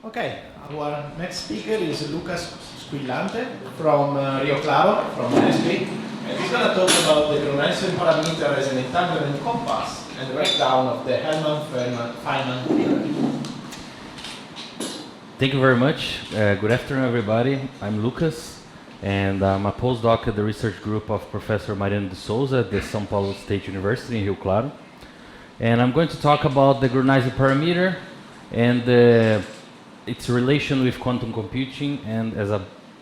Okay, our next speaker is Lucas Squillante from Rio Claro, from IFT, and he's going to talk about the Grüneisen parameter as an entanglement compass and the breakdown of the Hellman-Feynman theory. Thank you very much. Good afternoon, everybody. I'm Lucas, and I'm a postdoc at the research group of Professor Mariano de Souza at the São Paulo State University in Rio Claro. And I'm going to talk about the Grüneisen parameter and its relation with quantum computing, and as a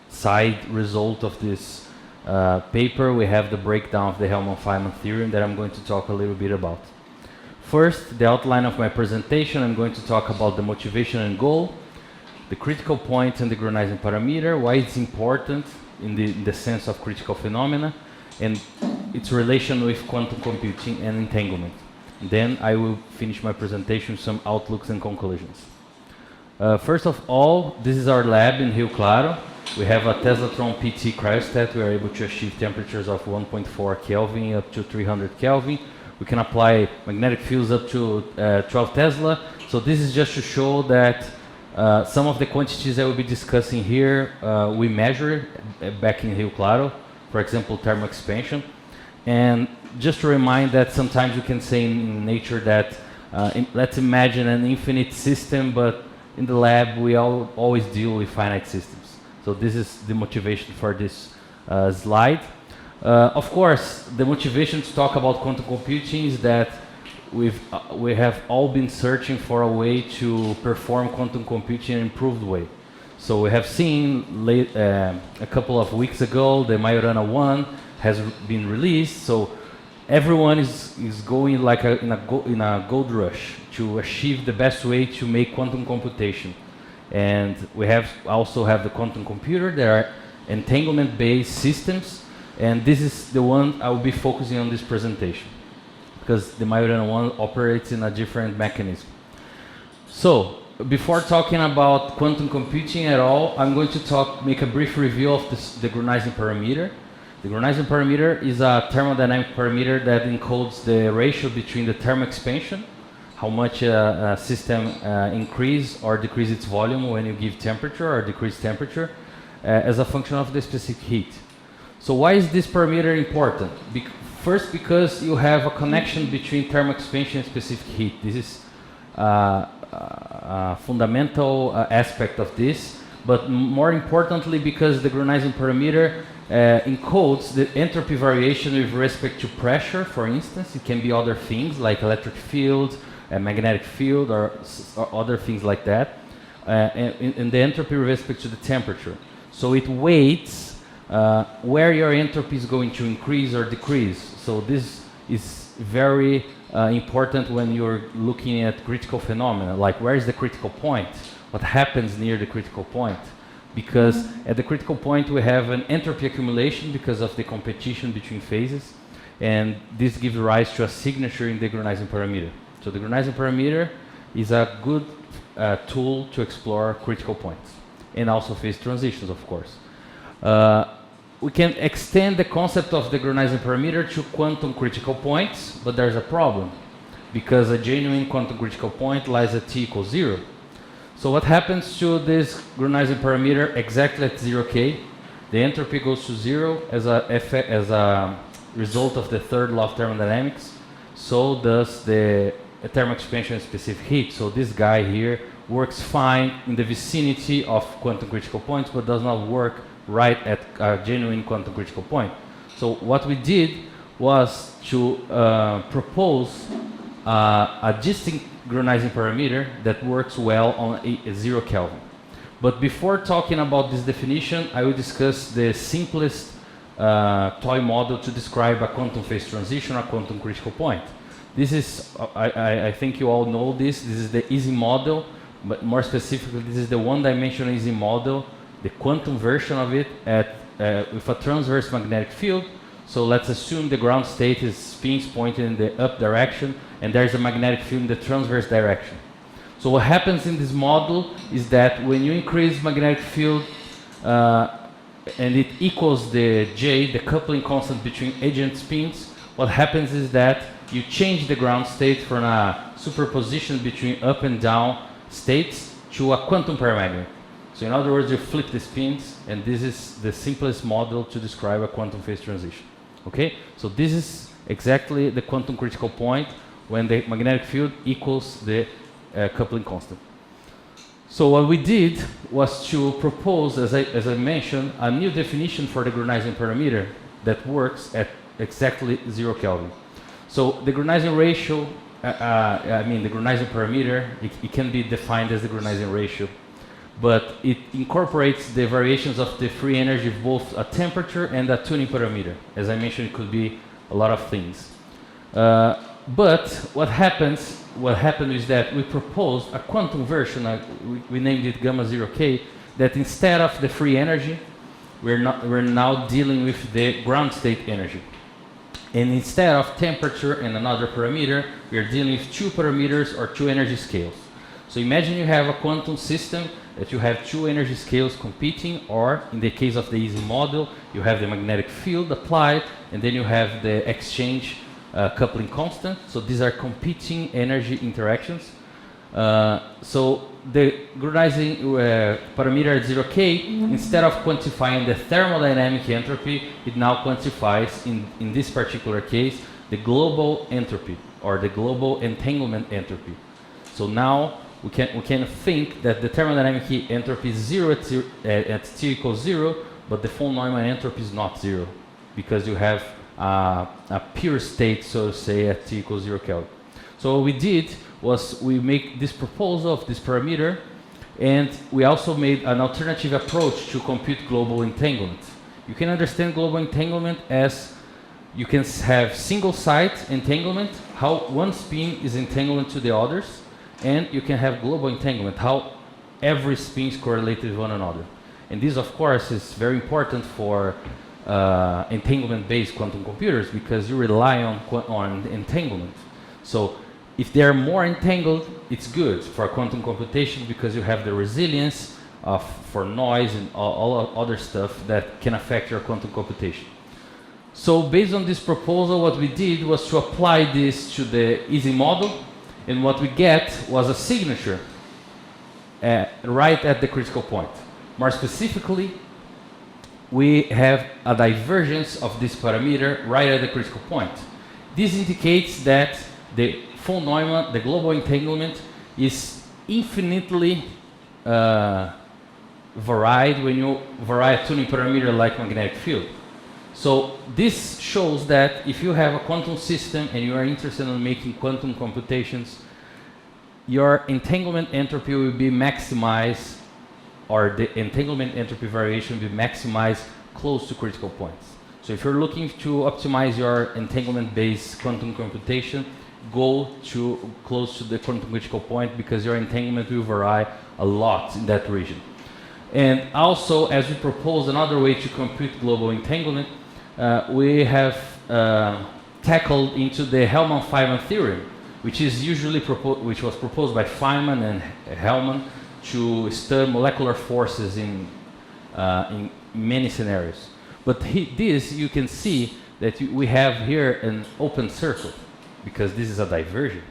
side result of this paper, we have the breakdown of the Hellman-Feynman theorem that I'm going to talk a little bit about. First, the outline of my presentation, I'm going to talk about the motivation and goal, the critical point and the Grüneisen parameter, why it's important in the sense of critical phenomena, and its relation with quantum computing and entanglement. Then I will finish my presentation with some outlooks and conclusions. First of all, this is our lab in Rio Claro. We have a Teslatron PT cryostat. We are able to achieve temperatures of 1.4 Kelvin up to 300 Kelvin. We can apply magnetic fields up to 12 Tesla. So this is just to show that some of the quantities I will be discussing here, we measure back in Rio Claro, for example, thermal expansion. And just to remind that sometimes you can say in nature that let's imagine an infinite system, but in the lab we always deal with finite systems. So this is the motivation for this slide. Of course, the motivation to talk about quantum computing is that we have all been searching for a way to perform quantum computing in an improved way. So we have seen a couple of weeks ago the Majorana 1 has been released. So everyone is going like in a gold rush to achieve the best way to make quantum computation. And we also have the quantum computer. There are entanglement-based systems, and this is the one I will be focusing on this presentation, because the Majorana 1 operates in a different mechanism. So before talking about quantum computing at all, I'm going to make a brief review of the Grüneisen parameter. The Grüneisen parameter is a thermodynamic parameter that encodes the ratio between the thermal expansion, how much a system increase or decrease its volume when you give temperature or decrease temperature, as a function of the specific heat. So why is this parameter important? First, because you have a connection between thermal expansion and specific heat. This is a fundamental aspect of this, but more importantly because the Grüneisen parameter encodes the entropy variation with respect to pressure. For instance, it can be other things like electric field, a magnetic field, or other things like that, and the entropy with respect to the temperature. So it weights where your entropy is going to increase or decrease. So this is very important when you're looking at critical phenomena, like where is the critical point? What happens near the critical point? Because at the critical point we have an entropy accumulation because of the competition between phases, and this gives rise to a signature in the Grüneisen parameter. So the Grüneisen parameter is a good tool to explore critical points, and also phase transitions, of course. We can extend the concept of the Grüneisen parameter to quantum critical points, but there's a problem, because a genuine quantum critical point lies at t equals 0. So what happens to this Grüneisen parameter exactly at 0K? The entropy goes to 0 as a result of the third law of thermodynamics. So does the thermal expansion and specific heat. So this guy here works fine in the vicinity of quantum critical points, but does not work right at a genuine quantum critical point. So what we did was to propose a distinct Grüneisen parameter that works well on a 0 Kelvin. But before talking about this definition, I will discuss the simplest toy model to describe a quantum phase transition, a quantum critical point. This is, I think you all know this is the easy model, but more specifically, this is the one-dimensional easy model, the quantum version of it with a transverse magnetic field. So let's assume the ground state is spins pointing in the up direction, and there's a magnetic field in the transverse direction. So what happens in this model is that when you increase magnetic field and it equals the J, the coupling constant between adjacent spins, what happens is that you change the ground state from a superposition between up and down states to a quantum parameter. So in other words, you flip the spins, and this is the simplest model to describe a quantum phase transition. Okay? So this is exactly the quantum critical point when the magnetic field equals the coupling constant. So what we did was to propose, as I mentioned, a new definition for the Grüneisen parameter that works at exactly 0 Kelvin. So the Grüneisen ratio, the Grüneisen parameter, it can be defined as the Grüneisen ratio, but it incorporates the variations of the free energy of both a temperature and a tuning parameter. As I mentioned, it could be a lot of things. But what happened is that we proposed a quantum version, we named it gamma 0K, that instead of the free energy, we're now dealing with the ground state energy. And instead of temperature and another parameter, we are dealing with two parameters or two energy scales. So imagine you have a quantum system that you have two energy scales competing, or in the case of the easy model, you have the magnetic field applied, and then you have the exchange coupling constant. So these are competing energy interactions. So the Grüneisen parameter at 0K, instead of quantifying the thermodynamic entropy, it now quantifies, in this particular case, the global entropy, or the global entanglement entropy. So now we can think that the thermodynamic entropy is 0 at t equals 0, but the von Neumann entropy is not 0, because you have a pure state, so to say, at t equals 0 Kelvin. So what we did was we make this proposal of this parameter, and we also made an alternative approach to compute global entanglement. You can understand global entanglement as you can have single site entanglement, how one spin is entanglement to the others, and you can have global entanglement, how every spin is correlated with one another. And this, of course, is very important for entanglement-based quantum computers, because you rely on entanglement. So if they are more entangled, it's good for quantum computation, because you have the resilience for noise and all other stuff that can affect your quantum computation. So based on this proposal, what we did was to apply this to the easy model, and what we get was a signature right at the critical point. More specifically, we have a divergence of this parameter right at the critical point. This indicates that the von Neumann, the global entanglement, is infinitely varied when you vary a tuning parameter like magnetic field. So this shows that if you have a quantum system and you are interested in making quantum computations, your entanglement entropy will be maximized, or the entanglement entropy variation will be maximized close to critical points. So if you're looking to optimize your entanglement-based quantum computation, go to close to the quantum critical point, because your entanglement will vary a lot in that region. And also, as we propose another way to compute global entanglement, we have tackled into the Hellman-Feynman theorem, which was proposed by Feynman and Hellman to study molecular forces in many scenarios. But this, you can see that we have here an open circle, because this is a divergence.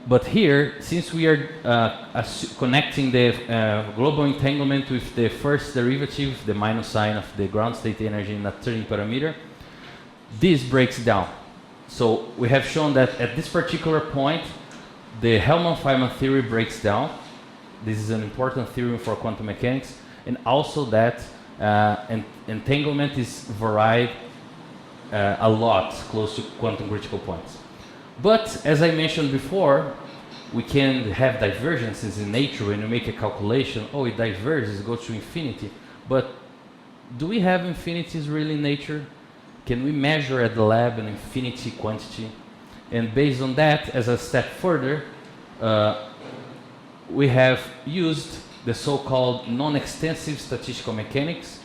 But here, since we are connecting the global entanglement with the first derivative, the minus sign of the ground state energy in a tuning parameter, this breaks down. So we have shown that at this particular point, the Hellman-Feynman theory breaks down. This is an important theorem for quantum mechanics, and also that entanglement is varied a lot close to quantum critical points. But as I mentioned before, we can have divergences in nature. When you make a calculation, oh, it diverges, it goes to infinity. But do we have infinities really in nature? Can we measure at the lab an infinity quantity? And based on that, as a step further, we have used the so-called non-extensive statistical mechanics.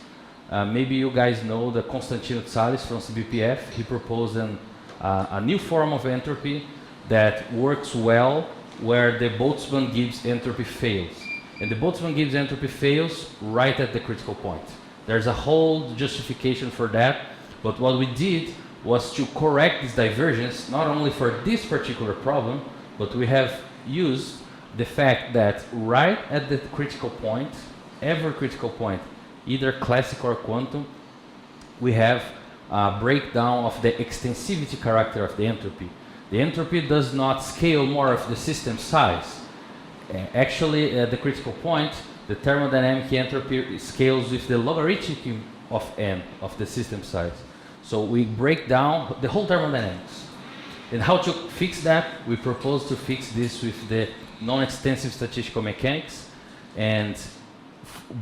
Maybe you guys know the Constantino Tsales from CBPF. He proposed a new form of entropy that works well where the Boltzmann-Gibbs entropy fails. And the Boltzmann-Gibbs entropy fails right at the critical point. There's a whole justification for that, but what we did was to correct this divergence, not only for this particular problem, but we have used the fact that right at the critical point, every critical point, either classical or quantum, we have a breakdown of the extensivity character of the entropy. The entropy does not scale more of the system size. Actually, at the critical point, the thermodynamic entropy scales with the logarithmic of n of the system size. So we break down the whole thermodynamics. And how to fix that? We propose to fix this with the non-extensive statistical mechanics, and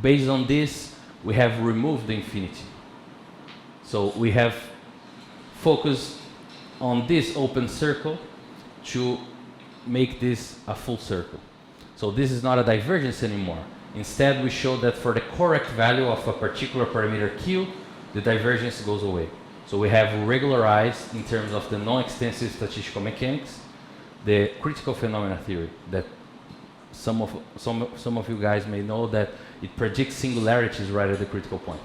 based on this, we have removed the infinity. So we have focused on this open circle to make this a full circle. So this is not a divergence anymore. Instead, we show that for the correct value of a particular parameter Q, the divergence goes away. So we have regularized, in terms of the non-extensive statistical mechanics, the critical phenomena theory that some of you guys may know, that it predicts singularities right at the critical point.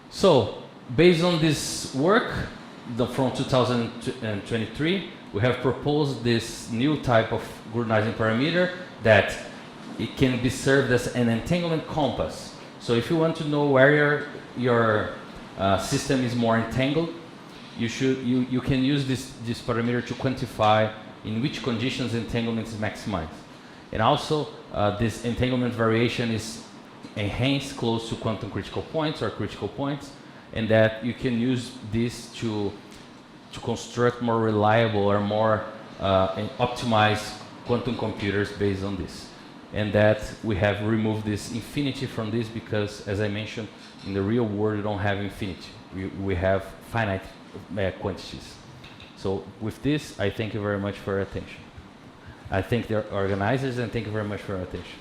So based on this work from 2023, we have proposed this new type of Grüneisen parameter that it can be served as an entanglement compass. So if you want to know where your system is more entangled, you can use this parameter to quantify in which conditions entanglement is maximized. And also, this entanglement variation is enhanced close to quantum critical points or critical points, and that you can use this to construct more reliable or more optimized quantum computers based on this. And that we have removed this infinity from this because, as I mentioned, in the real world you don't have infinity. We have finite quantities. So with this, I thank you very much for your attention. I thank the organizers and thank you very much for your attention.